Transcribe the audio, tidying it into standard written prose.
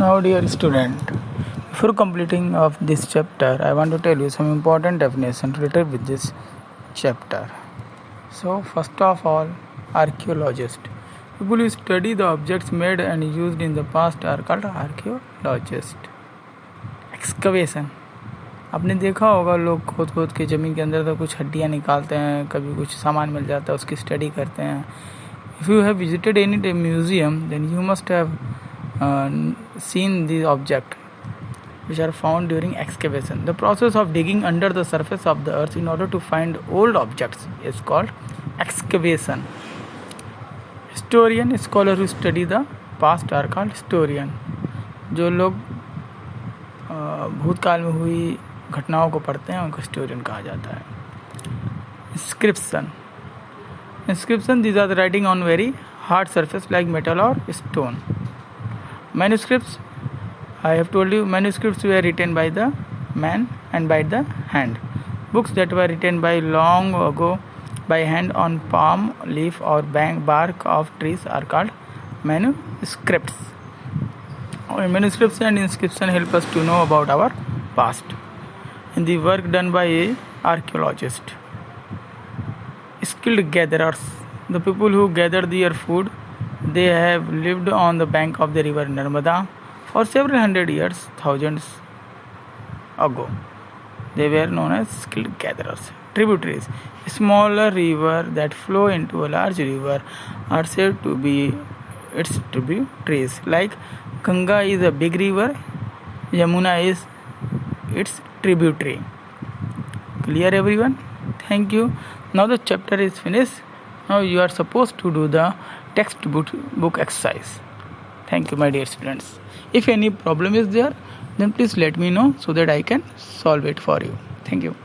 Now, dear student, before completing of this chapter, I want to tell you some important definitions related with this chapter. So, first of all, archaeologist. People who study the objects made and used in the past are called archaeologist. Excavation. आपने देखा होगा लोग खोद खोद के ज़मीन के अंदर तो कुछ हड्डियाँ निकालते हैं, कभी कुछ सामान मिल जाता है, उसकी स्टडी करते हैं. If you have visited any museum, then you must have seen these objects which are found during excavation. The process of digging under the surface of the earth in order to find old objects is called excavation. Historian, scholar who study the past are called historian. जो लोग भूतकाल में हुई घटनाओं को पढ़ते हैं उनको हिस्टोरियन कहा जाता है. Inscription, these are the writing on very hard surface like metal or stone. Manuscripts, I have told you, manuscripts were written by the man and by the hand. Books that were written by long ago by hand on palm leaf or bark of trees are called manuscripts. Manuscripts and inscription help us to know about our past. In the work done by an archaeologist. Skilled gatherers, the people who gather their food, they have lived on the bank of the river Narmada for several hundred years, thousands ago. They were known as skilled gatherers. Tributaries, smaller river that flow into a large river are said to be its tributaries. Like Ganga is a big river, Yamuna is its tributary. Clear everyone? Thank you. Now the chapter is finished. Now you are supposed to do the textbook exercise. Thank you, my dear students. If any problem is there, then please let me know so that I can solve it for you. Thank you.